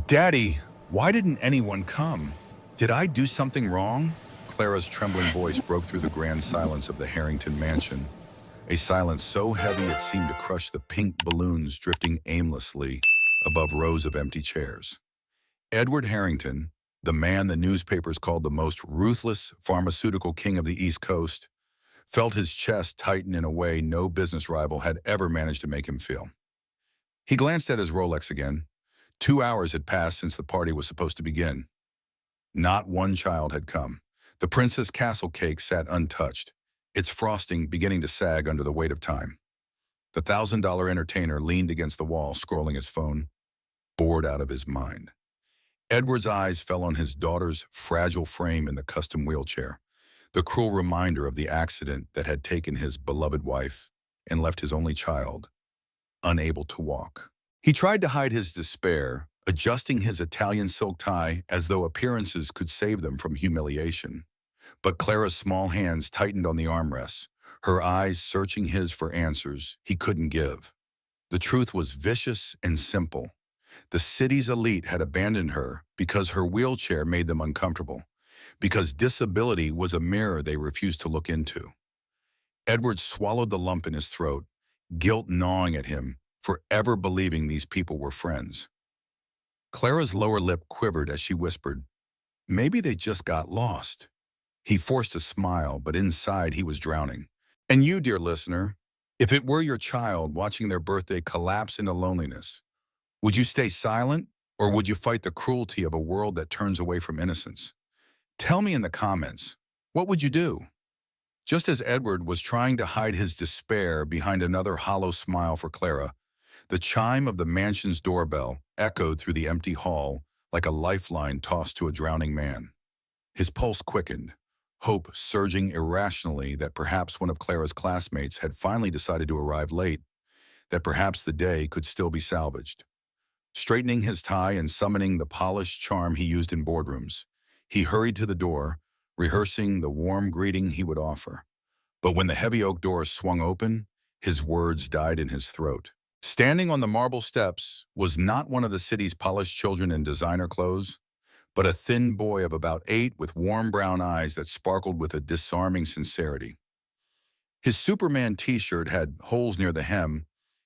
Daddy, why didn't anyone come? Did I do something wrong? Clara's trembling voice broke through the grand silence of the Harrington mansion, a silence so heavy it seemed to crush the pink balloons drifting aimlessly above rows of empty chairs. Edward Harrington, the man the newspapers called the most ruthless pharmaceutical king of the East Coast, felt his chest tighten in a way no business rival had ever managed to make him feel. He glanced at his Rolex again. 2 hours had passed since the party was supposed to begin. Not one child had come. The Princess Castle cake sat untouched, its frosting beginning to sag under the weight of time. The $1,000 entertainer leaned against the wall, scrolling his phone, bored out of his mind. Edward's eyes fell on his daughter's fragile frame in the custom wheelchair, the cruel reminder of the accident that had taken his beloved wife and left his only child unable to walk. He tried to hide his despair, adjusting his Italian silk tie as though appearances could save them from humiliation. But Clara's small hands tightened on the armrests, her eyes searching his for answers he couldn't give. The truth was vicious and simple. The city's elite had abandoned her because her wheelchair made them uncomfortable, because disability was a mirror they refused to look into. Edward swallowed the lump in his throat, guilt gnawing at him for ever believing these people were friends. Clara's lower lip quivered as she whispered, "Maybe they just got lost." He forced a smile, but inside he was drowning. And you, dear listener, if it were your child watching their birthday collapse into loneliness, would you stay silent, or would you fight the cruelty of a world that turns away from innocence? Tell me in the comments, what would you do? Just as Edward was trying to hide his despair behind another hollow smile for Clara, the chime of the mansion's doorbell echoed through the empty hall like a lifeline tossed to a drowning man. His pulse quickened, hope surging irrationally that perhaps one of Clara's classmates had finally decided to arrive late, that perhaps the day could still be salvaged. Straightening his tie and summoning the polished charm he used in boardrooms, he hurried to the door, rehearsing the warm greeting he would offer. But when the heavy oak doors swung open, his words died in his throat. Standing on the marble steps was not one of the city's polished children in designer clothes, but a thin boy of about 8 with warm brown eyes that sparkled with a disarming sincerity. His Superman t-shirt had holes near the hem,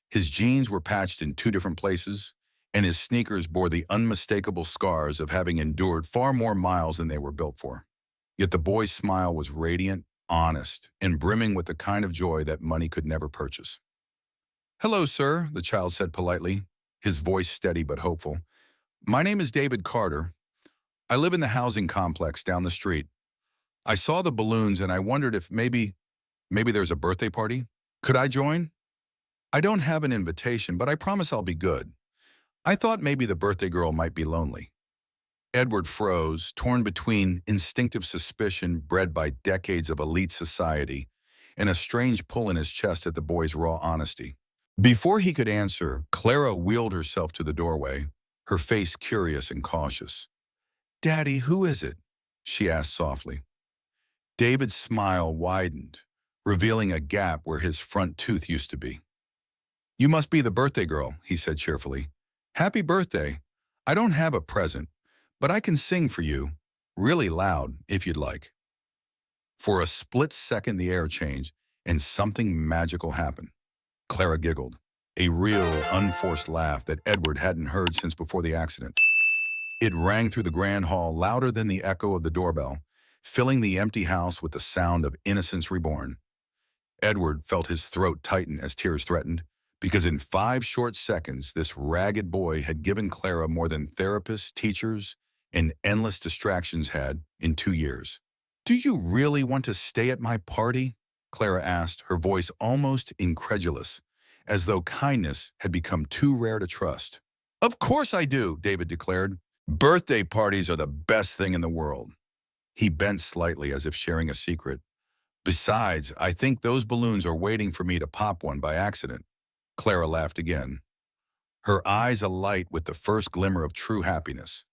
his jeans were patched in 2 different places, and his sneakers bore the unmistakable scars of having endured far more miles than they were built for. Yet the boy's smile was radiant, honest, and brimming with the kind of joy that money could never purchase. "Hello, sir," the child said politely, his voice steady but hopeful. "My name is David Carter. I live in the housing complex down the street. I saw the balloons and I wondered if maybe there's a birthday party. Could I join? I don't have an invitation, but I promise I'll be good. I thought maybe the birthday girl might be lonely." Edward froze, torn between instinctive suspicion bred by decades of elite society and a strange pull in his chest at the boy's raw honesty. Before he could answer, Clara wheeled herself to the doorway, her face curious and cautious. "Daddy, who is it?" she asked softly. David's smile widened, revealing a gap where his front tooth used to be. "You must be the birthday girl," he said cheerfully. "Happy birthday. I don't have a present, but I can sing for you, really loud, if you'd like." For a split second the air changed, and something magical happened. Clara giggled, a real, unforced laugh that Edward hadn't heard since before the accident. It rang through the grand hall louder than the echo of the doorbell, filling the empty house with the sound of innocence reborn. Edward felt his throat tighten as tears threatened, because in 5 short seconds, this ragged boy had given Clara more than therapists, teachers, and endless distractions had in 2 years. "Do you really want to stay at my party?" Clara asked, her voice almost incredulous, as though kindness had become too rare to trust. "Of course I do," David declared. "Birthday parties are the best thing in the world." He bent slightly as if sharing a secret. "Besides, I think those balloons are waiting for me to pop one by accident." Clara laughed again, her eyes alight with the first glimmer of true happiness.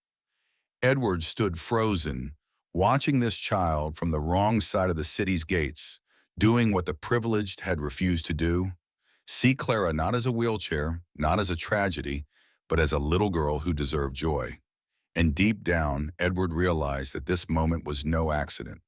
Edward stood frozen, watching this child from the wrong side of the city's gates, doing what the privileged had refused to do. See Clara not as a wheelchair, not as a tragedy, but as a little girl who deserved joy. And deep down, Edward realized that this moment was no accident.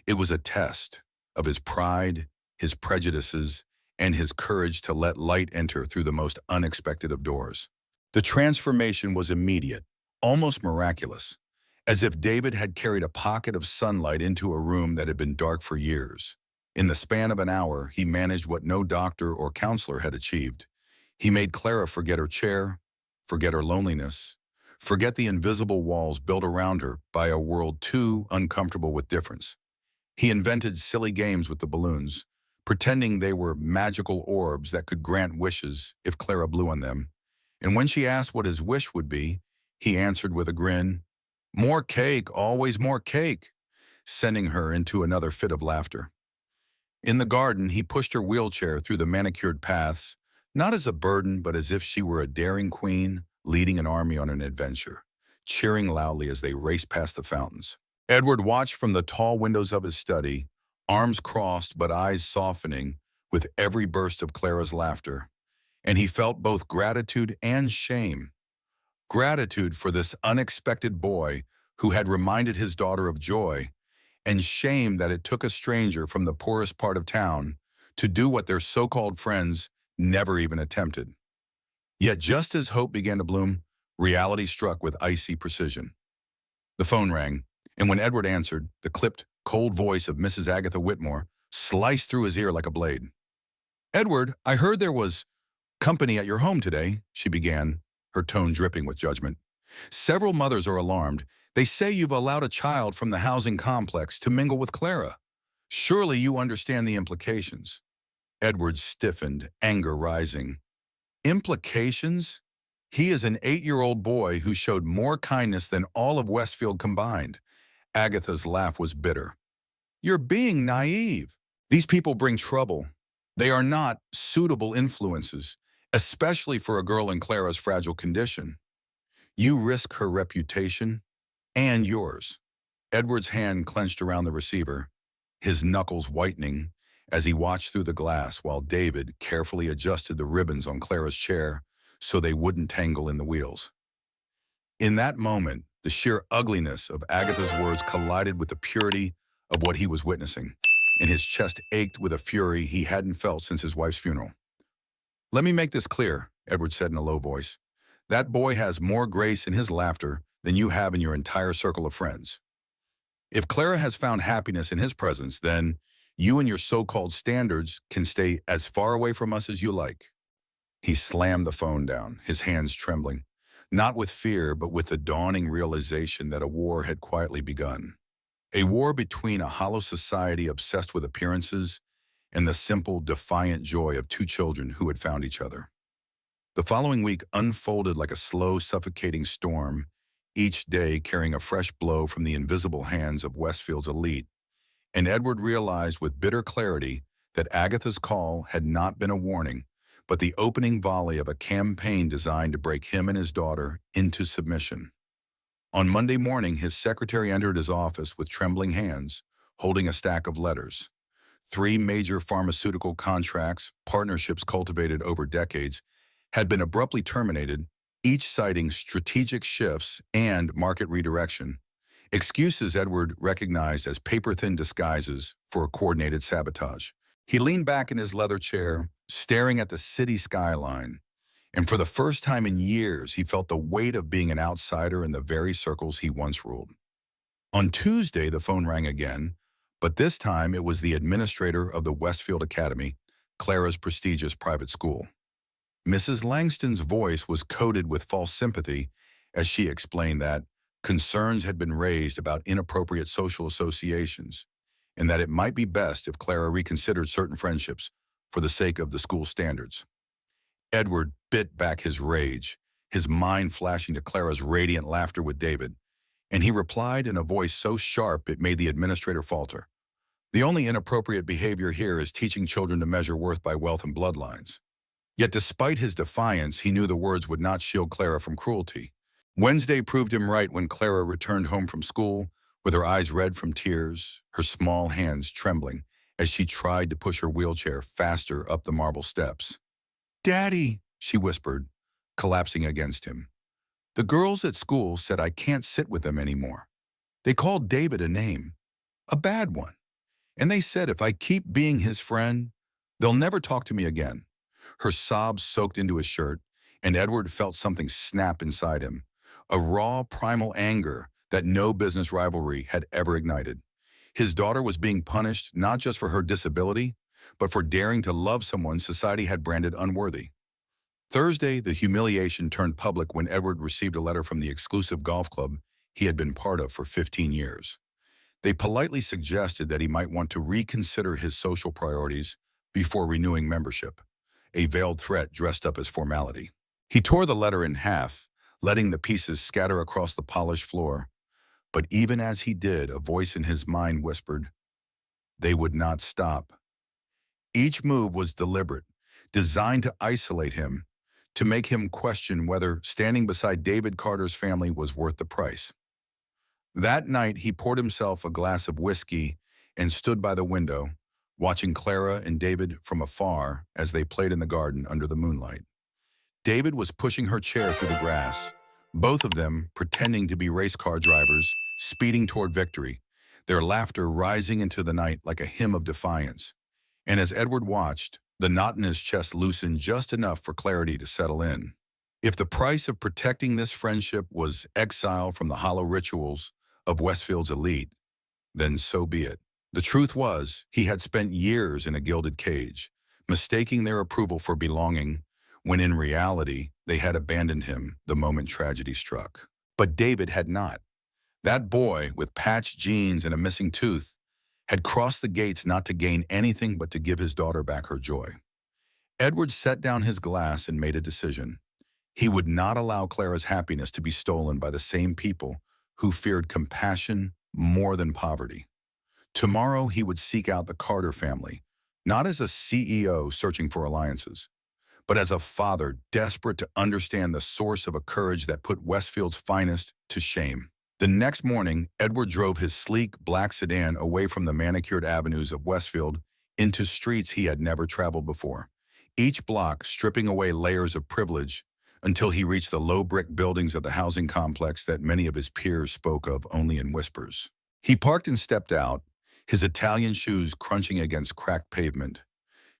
It was a test of his pride, his prejudices, and his courage to let light enter through the most unexpected of doors. The transformation was immediate, almost miraculous, as if David had carried a pocket of sunlight into a room that had been dark for years. In the span of an hour, he managed what no doctor or counselor had achieved. He made Clara forget her chair, forget her loneliness, forget the invisible walls built around her by a world too uncomfortable with difference. He invented silly games with the balloons, pretending they were magical orbs that could grant wishes if Clara blew on them. And when she asked what his wish would be, he answered with a grin, "More cake, always more cake," sending her into another fit of laughter. In the garden, he pushed her wheelchair through the manicured paths, not as a burden, but as if she were a daring queen leading an army on an adventure, cheering loudly as they raced past the fountains. Edward watched from the tall windows of his study, arms crossed but eyes softening with every burst of Clara's laughter, and he felt both gratitude and shame. Gratitude for this unexpected boy who had reminded his daughter of joy, and shame that it took a stranger from the poorest part of town to do what their so-called friends never even attempted. Yet just as hope began to bloom, reality struck with icy precision. The phone rang, and when Edward answered, the clipped, cold voice of Mrs. Agatha Whitmore sliced through his ear like a blade. "Edward, I heard there was company at your home today," she began, her tone dripping with judgment. "Several mothers are alarmed. They say you've allowed a child from the housing complex to mingle with Clara. Surely you understand the implications." Edward stiffened, anger rising. Implications? He is an 8-year-old boy who showed more kindness than all of Westfield combined. Agatha's laugh was bitter. "You're being naive. These people bring trouble. They are not suitable influences, especially for a girl in Clara's fragile condition. You risk her reputation and yours." Edward's hand clenched around the receiver, his knuckles whitening as he watched through the glass while David carefully adjusted the ribbons on Clara's chair so they wouldn't tangle in the wheels. In that moment, the sheer ugliness of Agatha's words collided with the purity of what he was witnessing, and his chest ached with a fury he hadn't felt since his wife's funeral. "Let me make this clear," Edward said in a low voice. "That boy has more grace in his laughter than you have in your entire circle of friends. If Clara has found happiness in his presence, then you and your so-called standards can stay as far away from us as you like." He slammed the phone down, his hands trembling, not with fear, but with the dawning realization that a war had quietly begun. A war between a hollow society obsessed with appearances and the simple, defiant joy of two children who had found each other. The following week unfolded like a slow, suffocating storm, each day carrying a fresh blow from the invisible hands of Westfield's elite, and Edward realized with bitter clarity that Agatha's call had not been a warning, but the opening volley of a campaign designed to break him and his daughter into submission. On Monday morning, his secretary entered his office with trembling hands, holding a stack of letters. 3 major pharmaceutical contracts, partnerships cultivated over decades, had been abruptly terminated, each citing strategic shifts and market redirection. Excuses Edward recognized as paper-thin disguises for a coordinated sabotage. He leaned back in his leather chair, staring at the city skyline, and for the first time in years, he felt the weight of being an outsider in the very circles he once ruled. On Tuesday, the phone rang again, but this time it was the administrator of the Westfield Academy, Clara's prestigious private school. Mrs. Langston's voice was coated with false sympathy as she explained that concerns had been raised about inappropriate social associations, and that it might be best if Clara reconsidered certain friendships for the sake of the school standards. Edward bit back his rage, his mind flashing to Clara's radiant laughter with David, and he replied in a voice so sharp it made the administrator falter. "The only inappropriate behavior here is teaching children to measure worth by wealth and bloodlines." Yet despite his defiance, he knew the words would not shield Clara from cruelty. Wednesday proved him right when Clara returned home from school, with her eyes red from tears, her small hands trembling as she tried to push her wheelchair faster up the marble steps. "Daddy," she whispered, collapsing against him. The girls at school said I can't sit with them anymore. They called David a name, a bad one. And they said if I keep being his friend, they'll never talk to me again. Her sobs soaked into his shirt, and Edward felt something snap inside him, a raw, primal anger that no business rivalry had ever ignited. His daughter was being punished not just for her disability, but for daring to love someone society had branded unworthy. Thursday, the humiliation turned public when Edward received a letter from the exclusive golf club he had been part of for 15 years. They politely suggested that he might want to reconsider his social priorities before renewing membership, a veiled threat dressed up as formality. He tore the letter in half, letting the pieces scatter across the polished floor. But even as he did, a voice in his mind whispered, they would not stop. Each move was deliberate, designed to isolate him, to make him question whether standing beside David Carter's family was worth the price. That night, he poured himself a glass of whiskey and stood by the window, watching Clara and David from afar as they played in the garden under the moonlight. David was pushing her chair through the grass, both of them pretending to be race car drivers, speeding toward victory, their laughter rising into the night like a hymn of defiance. And as Edward watched, the knot in his chest loosened just enough for clarity to settle in. If the price of protecting this friendship was exile from the hollow rituals of Westfield's elite, then so be it. The truth was, he had spent years in a gilded cage, mistaking their approval for belonging, when in reality, they had abandoned him the moment tragedy struck. But David had not. That boy, with patched jeans and a missing tooth, had crossed the gates not to gain anything but to give his daughter back her joy. Edward set down his glass and made a decision. He would not allow Clara's happiness to be stolen by the same people who feared compassion more than poverty. Tomorrow he would seek out the Carter family, not as a CEO searching for alliances, but as a father desperate to understand the source of a courage that put Westfield's finest to shame. The next morning, Edward drove his sleek black sedan away from the manicured avenues of Westfield into streets he had never traveled before, each block stripping away layers of privilege until he reached the low brick buildings of the housing complex that many of his peers spoke of only in whispers. He parked and stepped out, his Italian shoes crunching against cracked pavement,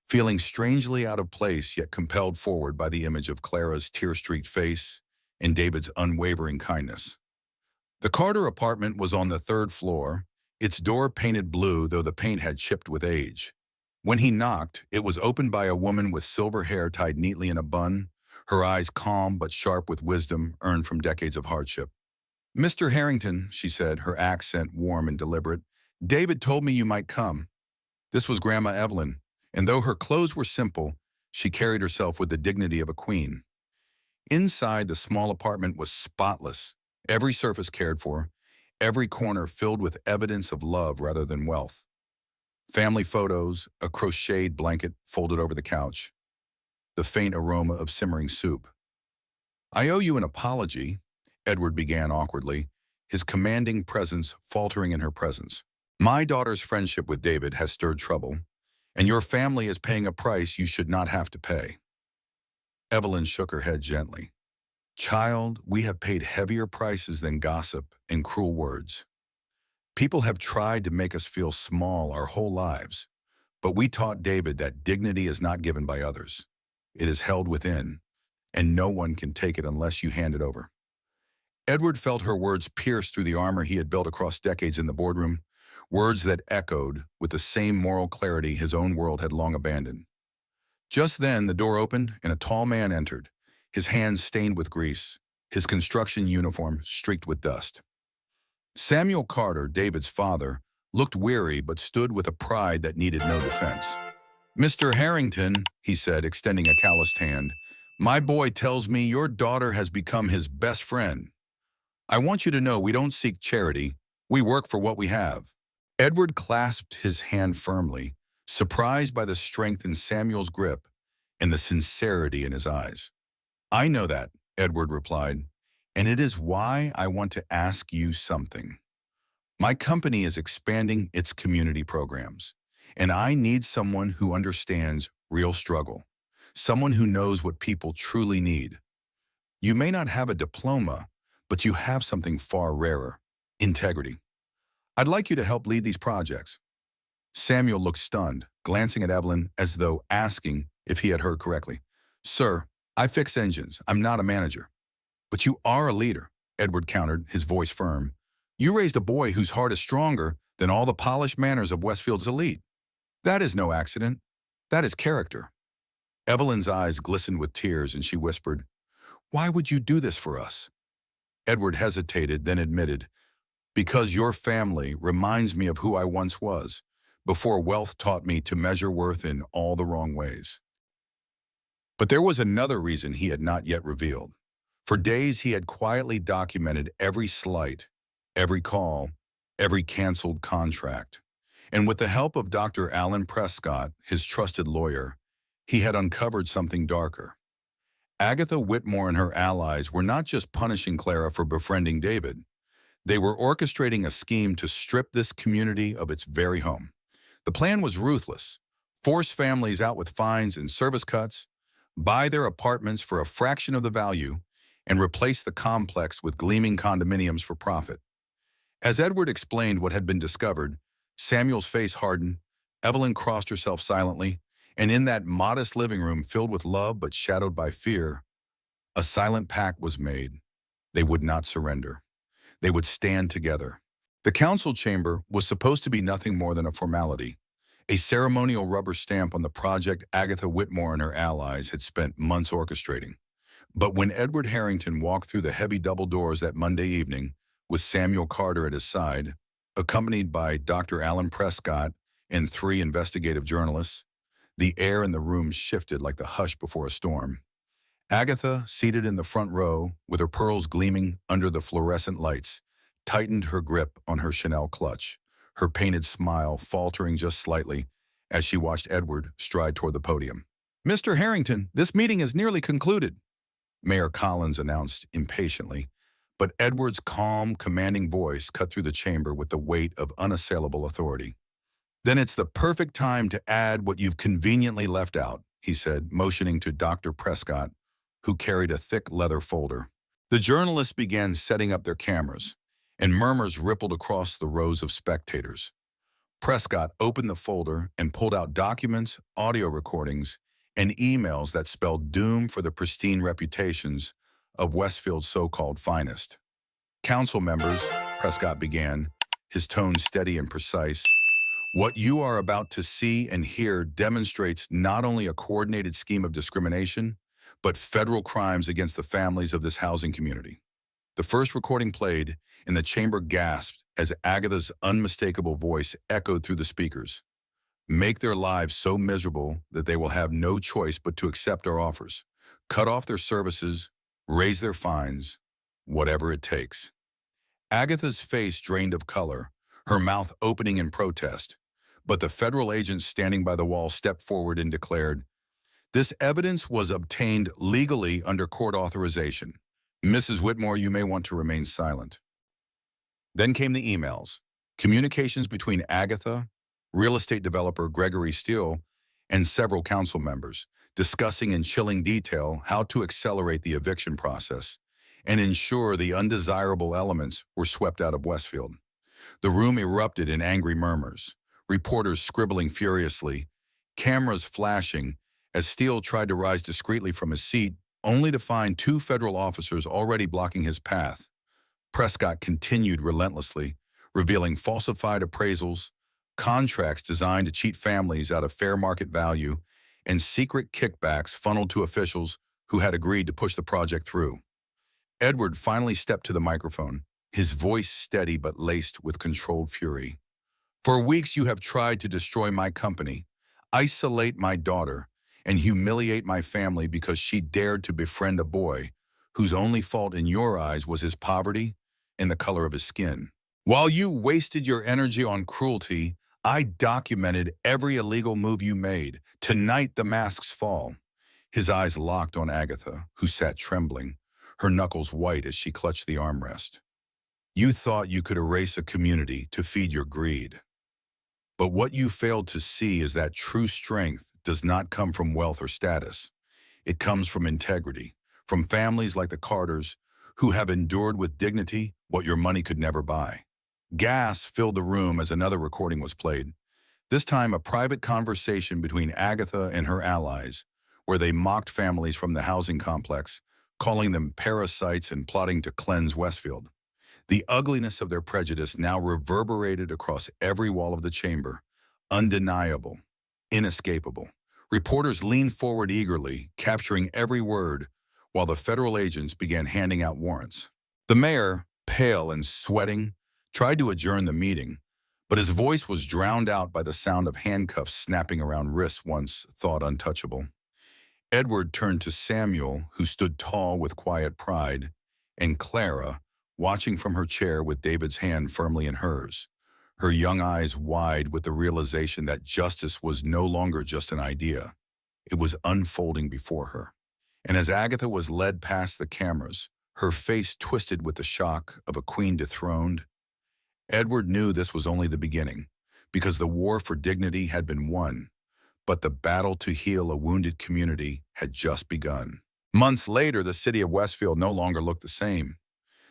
feeling strangely out of place yet compelled forward by the image of Clara's tear-streaked face and David's unwavering kindness. The Carter apartment was on the third floor, its door painted blue though the paint had chipped with age. When he knocked, it was opened by a woman with silver hair tied neatly in a bun, her eyes calm but sharp with wisdom earned from decades of hardship. "Mr. Harrington," she said, her accent warm and deliberate, "David told me you might come." This was Grandma Evelyn, and though her clothes were simple, she carried herself with the dignity of a queen. Inside, the small apartment was spotless, every surface cared for, every corner filled with evidence of love rather than wealth. Family photos, a crocheted blanket folded over the couch, the faint aroma of simmering soup. "I owe you an apology," Edward began awkwardly, his commanding presence faltering in her presence. "My daughter's friendship with David has stirred trouble, and your family is paying a price you should not have to pay." Evelyn shook her head gently. "Child, we have paid heavier prices than gossip and cruel words. People have tried to make us feel small our whole lives, but we taught David that dignity is not given by others. It is held within, and no one can take it unless you hand it over." Edward felt her words pierce through the armor he had built across decades in the boardroom, words that echoed with the same moral clarity his own world had long abandoned. Just then, the door opened and a tall man entered, his hands stained with grease, his construction uniform streaked with dust. Samuel Carter, David's father, looked weary but stood with a pride that needed no defense. "Mr. Harrington," he said, extending a calloused hand, "my boy tells me your daughter has become his best friend. I want you to know we don't seek charity, we work for what we have." Edward clasped his hand firmly, surprised by the strength in Samuel's grip and the sincerity in his eyes. "I know that," Edward replied, "and it is why I want to ask you something. My company is expanding its community programs, and I need someone who understands real struggle, someone who knows what people truly need. You may not have a diploma, but you have something far rarer: integrity. I'd like you to help lead these projects. Samuel looked stunned, glancing at Evelyn as though asking if he had heard correctly. Sir, I fix engines. I'm not a manager. But you are a leader, Edward countered, his voice firm. You raised a boy whose heart is stronger than all the polished manners of Westfield's elite. That is no accident. That is character. Evelyn's eyes glistened with tears and she whispered, Why would you do this for us? Edward hesitated, then admitted, Because your family reminds me of who I once was, before wealth taught me to measure worth in all the wrong ways. But there was another reason he had not yet revealed. For days he had quietly documented every slight, every call, every canceled contract. And with the help of Dr. Alan Prescott, his trusted lawyer, he had uncovered something darker. Agatha Whitmore and her allies were not just punishing Clara for befriending David. They were orchestrating a scheme to strip this community of its very home. The plan was ruthless: force families out with fines and service cuts, buy their apartments for a fraction of the value, and replace the complex with gleaming condominiums for profit. As Edward explained what had been discovered, Samuel's face hardened, Evelyn crossed herself silently, and in that modest living room filled with love but shadowed by fear, a silent pact was made. They would not surrender. They would stand together. The council chamber was supposed to be nothing more than a formality, a ceremonial rubber stamp on the project Agatha Whitmore and her allies had spent months orchestrating. But when Edward Harrington walked through the heavy double doors that Monday evening, with Samuel Carter at his side, accompanied by Dr. Alan Prescott and 3 investigative journalists, the air in the room shifted like the hush before a storm. Agatha, seated in the front row, with her pearls gleaming under the fluorescent lights, tightened her grip on her Chanel clutch, her painted smile faltering just slightly as she watched Edward stride toward the podium. Mr. Harrington, this meeting is nearly concluded, Mayor Collins announced impatiently, but Edward's calm, commanding voice cut through the chamber with the weight of unassailable authority. Then it's the perfect time to add what you've conveniently left out, he said, motioning to Dr. Prescott, who carried a thick leather folder. The journalists began setting up their cameras, and murmurs rippled across the rows of spectators. Prescott opened the folder and pulled out documents, audio recordings, and emails that spelled doom for the pristine reputations of Westfield's so-called finest. Council members, Prescott began, his tone steady and precise, what you are about to see and hear demonstrates not only a coordinated scheme of discrimination, but federal crimes against the families of this housing community. The first recording played, and the chamber gasped as Agatha's unmistakable voice echoed through the speakers. Make their lives so miserable that they will have no choice but to accept our offers, cut off their services, raise their fines, whatever it takes. Agatha's face drained of color, her mouth opening in protest, but the federal agent standing by the wall stepped forward and declared, This evidence was obtained legally under court authorization. Mrs. Whitmore, you may want to remain silent. Then came the emails, communications between Agatha, real estate developer Gregory Steele, and several council members, discussing in chilling detail how to accelerate the eviction process and ensure the undesirable elements were swept out of Westfield. The room erupted in angry murmurs, reporters scribbling furiously, cameras flashing as Steele tried to rise discreetly from his seat, only to find 2 federal officers already blocking his path. Prescott continued relentlessly, revealing falsified appraisals, contracts designed to cheat families out of fair market value, and secret kickbacks funneled to officials who had agreed to push the project through. Edward finally stepped to the microphone, his voice steady but laced with controlled fury. For weeks you have tried to destroy my company, isolate my daughter, and humiliate my family because she dared to befriend a boy whose only fault in your eyes was his poverty and the color of his skin. While you wasted your energy on cruelty, I documented every illegal move you made. Tonight the masks fall. His eyes locked on Agatha, who sat trembling, her knuckles white as she clutched the armrest. You thought you could erase a community to feed your greed. But what you failed to see is that true strength does not come from wealth or status. It comes from integrity, from families like the Carters, who have endured with dignity what your money could never buy. Gas filled the room as another recording was played, this time a private conversation between Agatha and her allies, where they mocked families from the housing complex, calling them parasites and plotting to cleanse Westfield. The ugliness of their prejudice now reverberated across every wall of the chamber, undeniable, inescapable. Reporters leaned forward eagerly, capturing every word, while the federal agents began handing out warrants. The mayor, pale and sweating, tried to adjourn the meeting, but his voice was drowned out by the sound of handcuffs snapping around wrists once thought untouchable. Edward turned to Samuel, who stood tall with quiet pride, and Clara, watching from her chair with David's hand firmly in hers, her young eyes wide with the realization that justice was no longer just an idea. It was unfolding before her. And as Agatha was led past the cameras, her face twisted with the shock of a queen dethroned, Edward knew this was only the beginning, because the war for dignity had been won, but the battle to heal a wounded community had just begun. Months later, the city of Westfield no longer looked the same.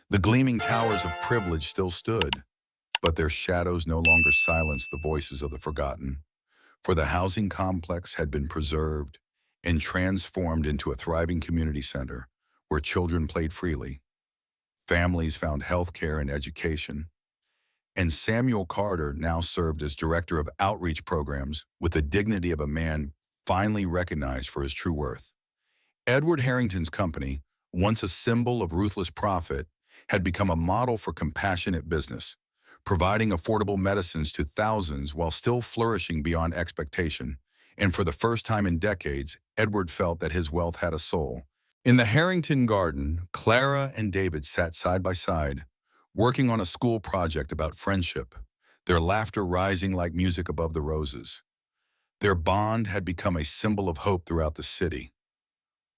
The gleaming towers of privilege still stood, but their shadows no longer silenced the voices of the forgotten, for the housing complex had been preserved and transformed into a thriving community center where children played freely, families found health care and education, and Samuel Carter now served as director of outreach programs with the dignity of a man finally recognized for his true worth. Edward Harrington's company, once a symbol of ruthless profit, had become a model for compassionate business, providing affordable medicines to thousands while still flourishing beyond expectation. And for the first time in decades, Edward felt that his wealth had a soul. In the Harrington garden, Clara and David sat side by side, working on a school project about friendship, their laughter rising like music above the roses. Their bond had become a symbol of hope throughout the city,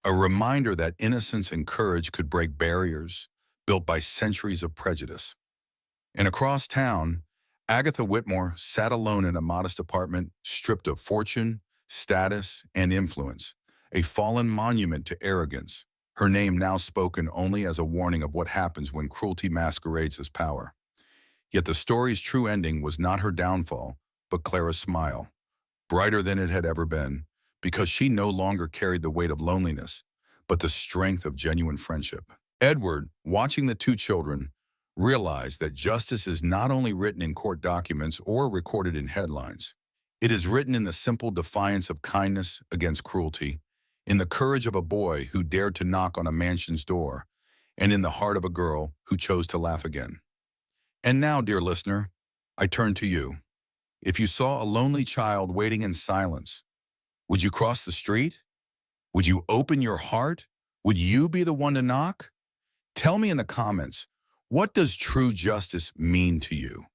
a reminder that innocence and courage could break barriers built by centuries of prejudice. And across town, Agatha Whitmore sat alone in a modest apartment, stripped of fortune, status, and influence, a fallen monument to arrogance, her name now spoken only as a warning of what happens when cruelty masquerades as power. Yet the story's true ending was not her downfall, but Clara's smile, brighter than it had ever been, because she no longer carried the weight of loneliness, but the strength of genuine friendship. Edward, watching the two children, realized that justice is not only written in court documents or recorded in headlines. It is written in the simple defiance of kindness against cruelty, in the courage of a boy who dared to knock on a mansion's door, and in the heart of a girl who chose to laugh again. And now, dear listener, I turn to you. If you saw a lonely child waiting in silence, would you cross the street? Would you open your heart? Would you be the one to knock? Tell me in the comments, what does true justice mean to you?